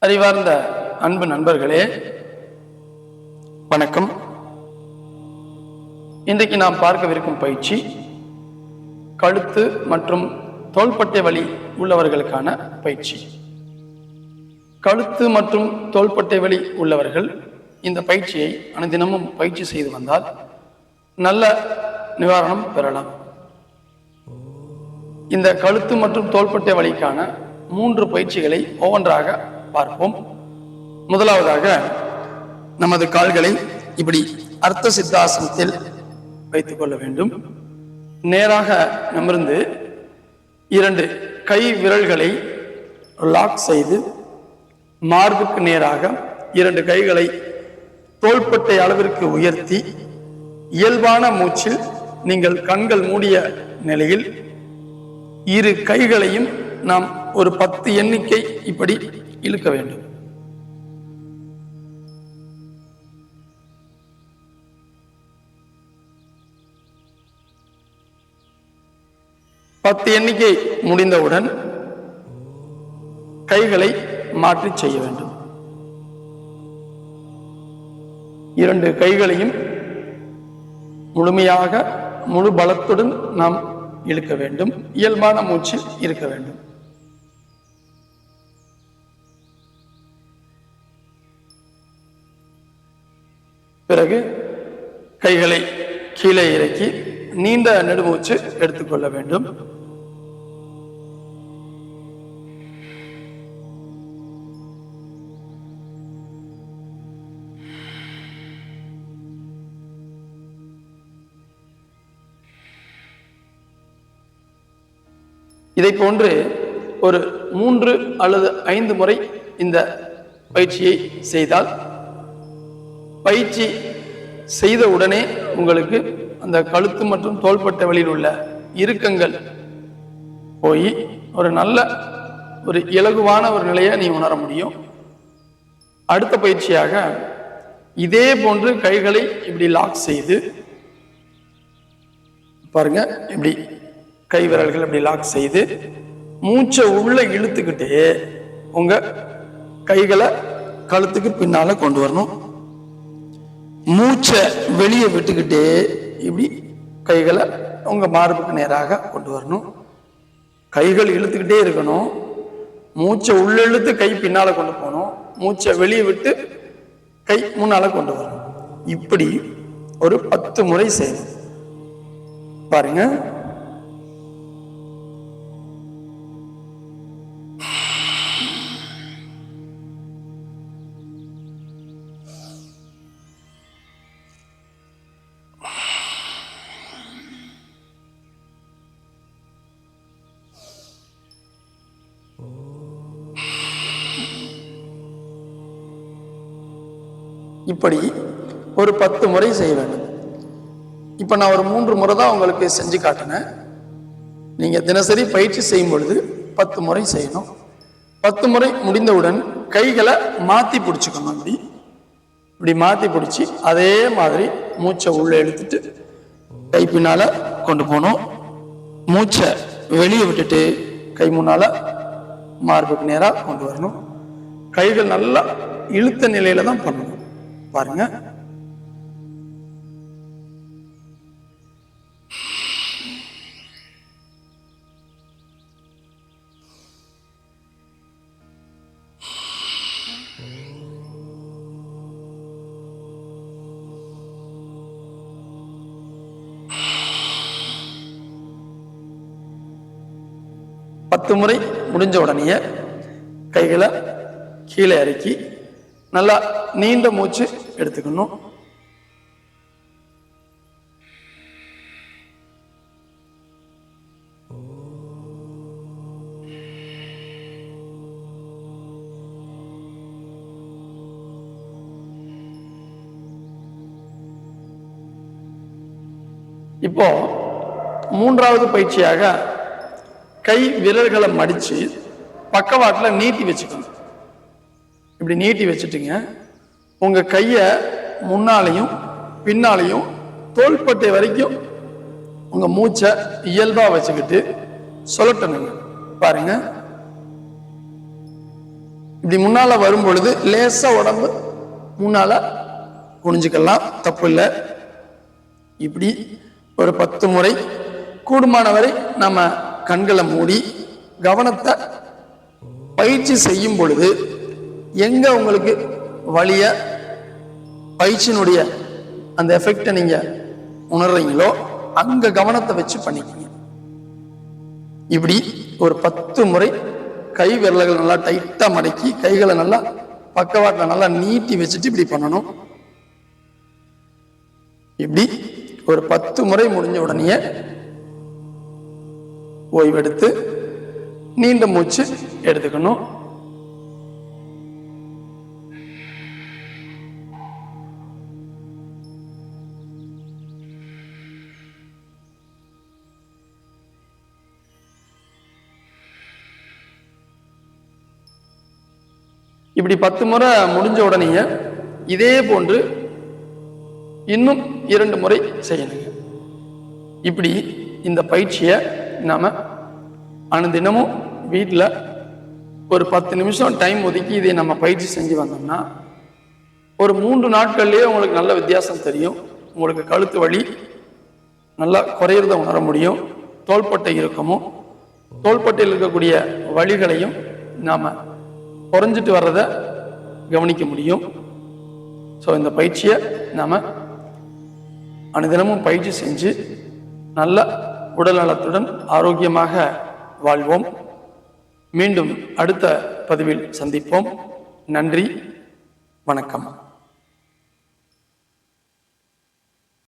அறிவார்ந்த அன்பு நண்பர்களே, வணக்கம். இன்றைக்கு நாம் பார்க்கவிருக்கும் பயிற்சி கழுத்து மற்றும் தோள்பட்டை வலி உள்ளவர்களுக்கான பயிற்சி. கழுத்து மற்றும் தோள்பட்டை வலி உள்ளவர்கள் இந்த பயிற்சியை அனுதினமும் பயிற்சி செய்து வந்தால் நல்ல நிவாரணம் பெறலாம். இந்த கழுத்து மற்றும் தோள்பட்டை வலிக்கான 3 பயிற்சிகளை ஒவ்வொன்றாக பார்ப்போம். முதலாவதாக நமது கால்களை இப்படி அர்த்த சித்தாசனத்தில் வைத்துக் கொள்ள வேண்டும். நேராக நிமிர்ந்து 2 கை விரல்களை லாக் செய்து மார்புக்கு நேராக 2 கைகளை தோள்பட்டை அளவிற்கு உயர்த்தி இயல்பான மூச்சில் நீங்கள் கண்கள் மூடிய நிலையில் 2 கைகளையும் நாம் ஒரு 10 எண்ணிக்கை இப்படி இழுக்க வேண்டும். பத்து எண்ணிக்கை முடிந்தவுடன் கைகளை மாற்றி செய்ய வேண்டும். 2 கைகளையும் முழுமையாக முழு பலத்துடன் நாம் இழுக்க வேண்டும். இயல்பான மூச்சில் இருக்க வேண்டும். பிறகு கைகளை கீழே இறக்கி நீண்ட நெடுமூச்சு எடுத்துக்கொள்ள வேண்டும். இதை போன்று ஒரு 3 அல்லது 5 முறை இந்த பயிற்சியை செய்தால் பயிற்சி செய்த உடனே உங்களுக்கு அந்த கழுத்து மற்றும் தோள்பட்டை வலியில் உள்ள இறுக்கங்கள் போய் ஒரு நல்ல ஒரு இலகுவான ஒரு நிலையை நீ உணர முடியும். அடுத்த பயிற்சியாக இதே போன்று கைகளை இப்படி லாக் செய்து பாருங்க, இப்படி கை விரல்கள் இப்படி லாக் செய்து மூச்சை உள்ள இழுத்துக்கிட்டே உங்க கைகளை கழுத்துக்கு பின்னால கொண்டு வரணும். மூச்சை வெளியே விட்டுக்கிட்டே இப்படி கைகளை உங்க மார்புக்கு நேராக கொண்டு வரணும். கைகள் இழுத்துக்கிட்டே இருக்கணும். மூச்சை உள்ள இழுத்து கை பின்னால கொண்டு போகணும். மூச்சை வெளியே விட்டு கை முன்னால கொண்டு வரணும். இப்படி ஒரு 10 முறை செய்யணும். பாருங்க. இப்படி ஒரு 10 முறை செய்ய வேண்டும். இப்ப நான் ஒரு 3 முறை தான் உங்களுக்கு செஞ்சு காட்டினேன். நீங்க தினசரி பயிற்சி செய்யும் பொழுது 10 முறை செய்யணும். 10 முறை முடிந்தவுடன் கைகளை மாத்தி பிடிச்சுக்கணும். இப்படி மாத்தி பிடிச்சி அதே மாதிரி மூச்சை உள்ள எடுத்துட்டு கை பின்னால கொண்டு போகணும். மூச்சை வெளியே விட்டுட்டு கை முன்னால மார்புக்கு நேராக கொண்டு வரணும். கைகள் நல்லா இழுத்த நிலையில தான் பண்ணணும். பாருங்க. பத்து முறை முடிஞ்ச உடனே கைகளை கீழே இறக்கி நல்லா நீண்ட மூச்சு எடுத்துக்கணும். இப்போ 3வது பயிற்சியாக கை விரல்களை மடிச்சு பக்கவாட்டில் நீட்டி வச்சுக்கணும். இப்படி நீட்டி வச்சுட்டுங்க உங்க கைய முன்னாலையும் பின்னாலையும் தோள்பட்டை வரைக்கும் உங்க மூச்சை இயல்பா வச்சுக்கிட்டு சொல்லட்டணுங்க. பாருங்க. இப்படி முன்னால வரும் பொழுது லேசா உடம்பு முன்னால குனிஞ்சுக்கலாம், தப்பு இல்லை. இப்படி ஒரு 10 முறை கூடுமானவரை நம்ம கண்களை மூடி கவனத்தை பயிற்சி செய்யும் பொழுது எங்க உங்களுக்கு வலிய பயிற்சியினுடைய அந்த எஃபெக்டை நீங்க உணர்றீங்களோ அங்க கவனத்தை வச்சு பண்ணிக்கங்க. இப்படி ஒரு 10 முறை கை விரல்கள் நல்லா டைட்டா மடக்கி கைகளை நல்லா பக்கவாட்டில் நல்லா நீட்டி வச்சுட்டு இப்படி பண்ணணும். இப்படி ஒரு 10 முறை முடிஞ்ச உடனே ஓய்வெடுத்து நீண்ட மூச்சு எடுத்துக்கணும். இப்படி 10 முறை முடிஞ்ச உடனே இதே போன்று இன்னும் 2 முறை செய்யணுங்க. இப்படி இந்த பயிற்சியை நாம அனுதினமும் வீட்டில் ஒரு 10 நிமிஷம் டைம் ஒதுக்கி இதை நம்ம பயிற்சி செஞ்சு வந்தோம்னா ஒரு 3 நாட்கள்லேயே உங்களுக்கு நல்ல வித்தியாசம் தெரியும். உங்களுக்கு கழுத்து வலி நல்லா குறையிறத உணர முடியும். தோள்பட்டை இருக்கமும் தோள்பட்டையில் இருக்கக்கூடிய வலிகளையும் நாம் குறைஞ்சிட்டு வர்றதை கவனிக்க முடியும். ஸோ இந்த பயிற்சியை நாம் அனுதினமும் பயிற்சி செஞ்சு நல்ல உடல் நலத்துடன் ஆரோக்கியமாக வாழ்வோம். மீண்டும் அடுத்த பதிவில் சந்திப்போம். நன்றி, வணக்கம்.